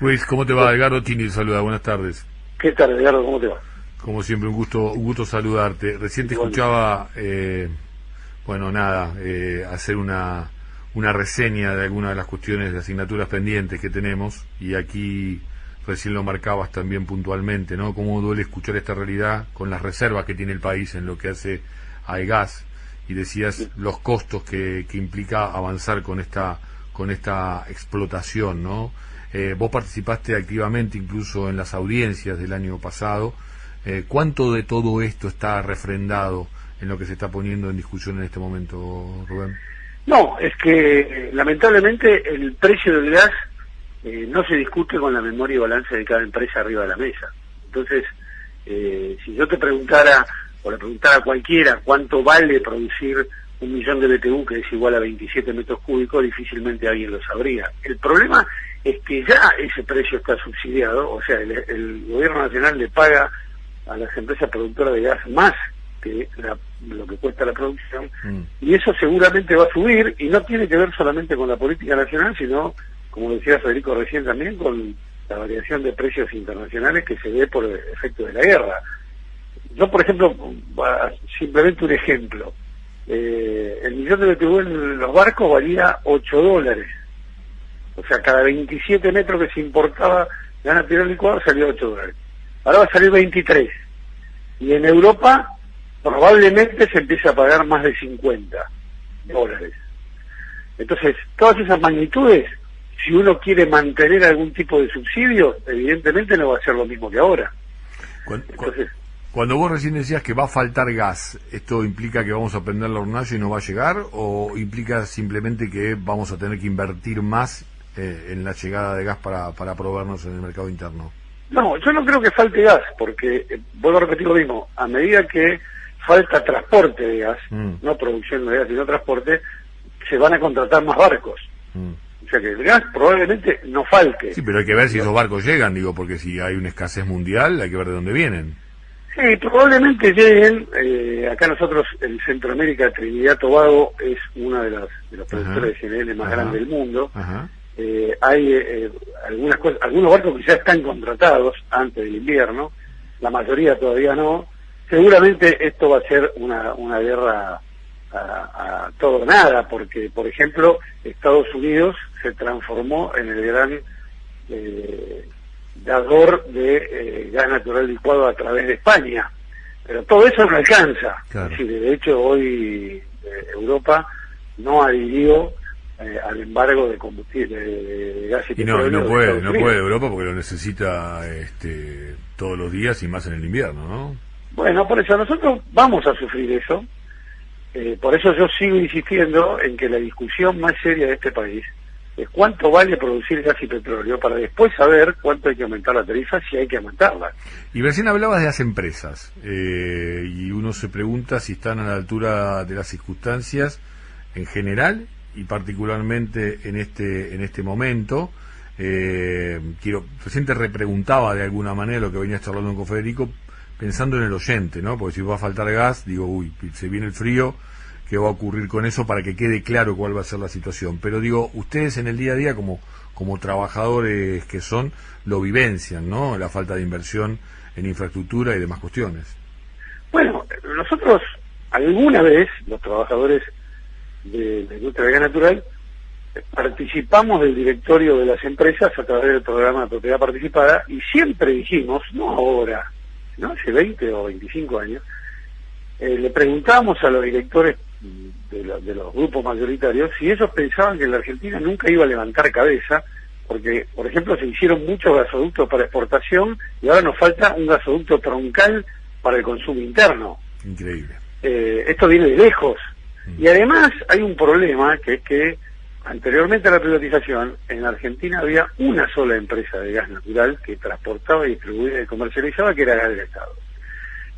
Luis, ¿cómo te va? Edgardo Tini te saluda, buenas tardes. ¿Qué tal, Edgardo? ¿Cómo te va? Como siempre, un gusto saludarte. Recién te Igual. escuchaba, hacer una reseña de algunas de las cuestiones de asignaturas pendientes que tenemos, y aquí recién lo marcabas también puntualmente, ¿no? Cómo duele escuchar esta realidad con las reservas que tiene el país en lo que hace al gas, y decías los costos que implica avanzar con esta explotación, ¿no? Vos participaste activamente incluso en las audiencias del año pasado. ¿Cuánto de todo esto está refrendado en lo que se está poniendo en discusión en este momento, Rubén? No, es que lamentablemente el precio del gas no se discute con la memoria y balance de cada empresa arriba de la mesa. Entonces, si yo te preguntara, o le preguntara a cualquiera cuánto vale producir 1.000.000 de BTU, que es igual a 27 metros cúbicos, difícilmente alguien lo sabría. El problema es que ya ese precio está subsidiado, o sea, el gobierno nacional le paga a las empresas productoras de gas más que lo que cuesta la producción, y eso seguramente va a subir, y no tiene que ver solamente con la política nacional, sino, como decía Federico recién, también con la variación de precios internacionales que se ve por el efecto de la guerra. Yo, por ejemplo, simplemente un ejemplo, el millón de BTU en los barcos valía $8. O sea, cada 27 metros que se importaba gas natural licuado salía $8. Ahora va a salir 23. Y en Europa probablemente se empiece a pagar más de $50. Entonces, todas esas magnitudes, si uno quiere mantener algún tipo de subsidio, evidentemente no va a ser lo mismo que ahora. Cuando vos recién decías que va a faltar gas, ¿esto implica que vamos a prender la hornalla y no va a llegar? ¿O implica simplemente que vamos a tener que invertir más en la llegada de gas para proveernos en el mercado interno? No, yo no creo que falte gas, porque, vuelvo a repetir lo mismo, a medida que falta transporte de gas, no producción de gas, sino transporte, se van a contratar más barcos. O sea que el gas probablemente no falte. Sí, pero hay que ver si esos barcos llegan, digo, porque si hay una escasez mundial, hay que ver de dónde vienen. Sí, probablemente lleguen. Acá nosotros, en Centroamérica, Trinidad Tobago es una de los productores de GNL más grandes del mundo. Hay algunos barcos que ya están contratados antes del invierno, la mayoría todavía no. Seguramente esto va a ser una guerra a todo o nada, porque, por ejemplo, Estados Unidos se transformó en el gran dador de gas natural licuado a través de España, pero todo eso no alcanza. Claro. Es decir, de hecho hoy Europa no adhirió al embargo de combustible, de gas y petróleo. Y no puede Europa porque lo necesita todos los días y más en el invierno, ¿no? Bueno, por eso nosotros vamos a sufrir eso. Por eso yo sigo insistiendo en que la discusión más seria de este país es cuánto vale producir gas y petróleo, para después saber cuánto hay que aumentar la tarifa, si hay que aumentarla. Y recién hablabas de las empresas, y uno se pregunta si están a la altura de las circunstancias en general y particularmente en este momento. Recién te repreguntaba de alguna manera lo que venías charlando con Federico, pensando en el oyente, ¿no? Porque si va a faltar gas, digo, se viene el frío, ¿qué va a ocurrir con eso? Para que quede claro cuál va a ser la situación. Pero digo, ustedes en el día a día, como trabajadores que son, lo vivencian, ¿no? La falta de inversión en infraestructura y demás cuestiones. Bueno, nosotros alguna vez, los trabajadores de la industria de gas natural, participamos del directorio de las empresas a través del programa de propiedad participada, y siempre dijimos, no ahora, ¿no? Hace 20 o 25 años, le preguntábamos a los directores de los grupos mayoritarios si ellos pensaban que la Argentina nunca iba a levantar cabeza, porque, por ejemplo, se hicieron muchos gasoductos para exportación y ahora nos falta un gasoducto troncal para el consumo interno. Increíble. Esto viene de lejos. Y además hay un problema, que es que anteriormente a la privatización, en Argentina había una sola empresa de gas natural que transportaba, distribuía y comercializaba, que era Gas del Estado.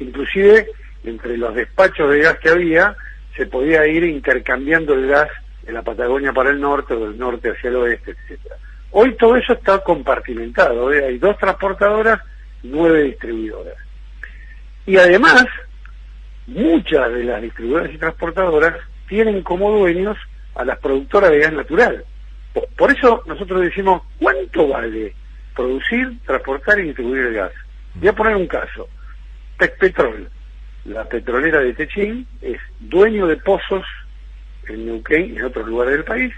Inclusive, entre los despachos de gas que había, se podía ir intercambiando el gas de la Patagonia para el norte o del norte hacia el oeste, etcétera. Hoy todo eso está compartimentado, hay 2 transportadoras, 9 distribuidoras. Y además, muchas de las distribuidoras y transportadoras tienen como dueños a las productoras de gas natural. Por eso nosotros decimos, ¿cuánto vale producir, transportar y distribuir el gas. Voy a poner un caso. Texpetrol, la petrolera de Techín, es dueño de pozos en Neuquén y en otros lugares del país,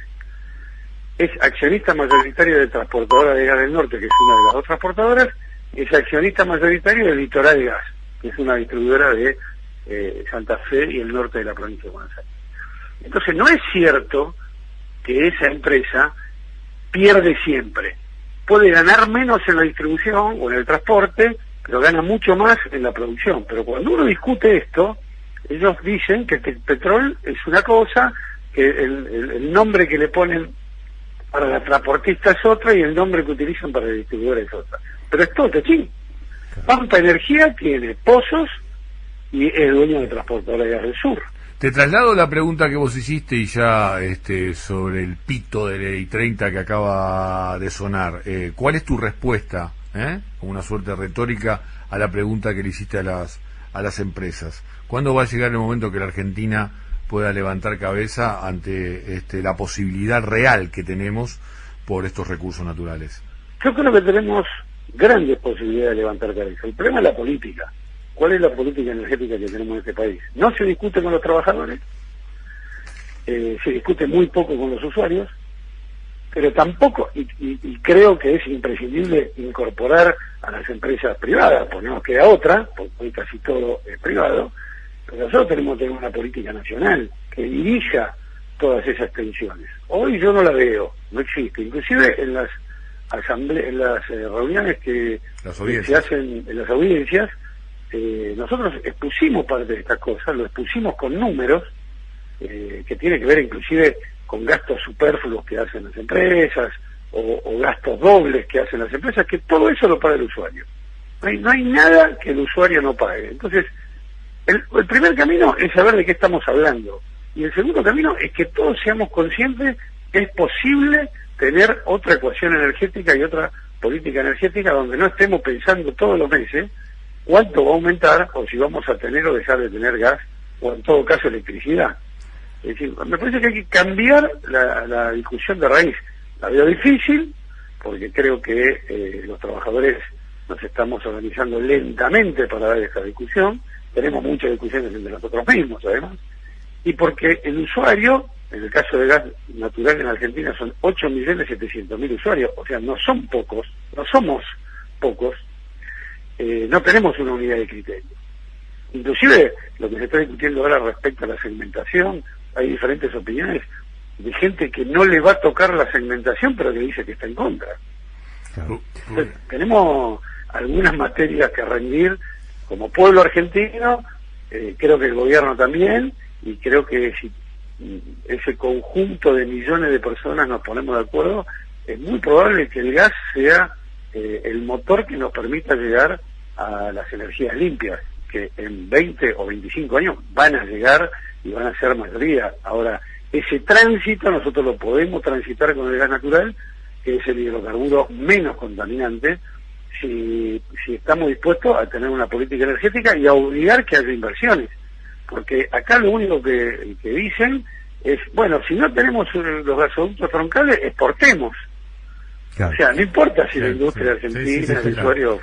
es accionista mayoritario de Transportadora de Gas del Norte, que es una de las dos transportadoras, es accionista mayoritario de Litoral Gas, que es una distribuidora de Santa Fe y el norte de la provincia de Buenos Aires. Entonces no es cierto que esa empresa pierde siempre. Puede ganar menos en la distribución o en el transporte, pero gana mucho más en la producción. Pero cuando uno discute esto, ellos dicen que Petrol es una cosa, que el nombre que le ponen para la transportista es otra y el nombre que utilizan para el distribuidor es otra. Pero es todo Techín. Pampa Energía tiene pozos y es dueño de Transportadora de Gas del Sur. Te traslado la pregunta que vos hiciste y ya sobre el pito de Ley 30 que acaba de sonar. ¿Cuál es tu respuesta, como una suerte retórica, a la pregunta que le hiciste a las empresas? ¿Cuándo va a llegar el momento que la Argentina pueda levantar cabeza ante la posibilidad real que tenemos por estos recursos naturales? Yo creo que tenemos grandes posibilidades de levantar cabeza. El problema es la política. ¿Cuál es la política energética que tenemos en este país? No se discute con los trabajadores, se discute muy poco con los usuarios, pero tampoco, y creo que es imprescindible incorporar a las empresas privadas, porque no nos queda otra, porque hoy casi todo es privado, pero nosotros tenemos que tener una política nacional que dirija todas esas tensiones. Hoy yo no la veo, no existe, inclusive en las asambleas, en las reuniones que se hacen en las audiencias, nosotros expusimos parte de estas cosas, lo expusimos con números, que tiene que ver inclusive con gastos superfluos que hacen las empresas, o gastos dobles que hacen las empresas, que todo eso lo paga el usuario. No hay nada que el usuario no pague. Entonces, el primer camino es saber de qué estamos hablando, y el segundo camino es que todos seamos conscientes que es posible tener otra ecuación energética y otra política energética donde no estemos pensando todos los meses cuánto va a aumentar o si vamos a tener o dejar de tener gas o en todo caso electricidad. Es decir, me parece que hay que cambiar la discusión de raíz. La veo difícil porque creo que los trabajadores nos estamos organizando lentamente para dar esta discusión, tenemos muchas discusiones entre nosotros mismos además, y porque el usuario, en el caso de gas natural en Argentina son 8.700.000 usuarios, o sea, no son pocos, no somos pocos, no tenemos una unidad de criterio. Inclusive lo que se está discutiendo ahora respecto a la segmentación, hay diferentes opiniones de gente que no le va a tocar la segmentación pero que dice que está en contra. Claro. Entonces, tenemos algunas materias que rendir como pueblo argentino, creo que el gobierno también, y creo que si ese conjunto de millones de personas nos ponemos de acuerdo, es muy probable que el gas sea el motor que nos permita llegar a las energías limpias, que en 20 o 25 años van a llegar y van a ser mayoría. Ahora, ese tránsito nosotros lo podemos transitar con el gas natural, que es el hidrocarburo menos contaminante, si estamos dispuestos a tener una política energética y a obligar que haya inversiones. Porque acá lo único que dicen es, bueno, si no tenemos los gasoductos troncales, exportemos. Claro. O sea, no importa si la industria argentina, el usuario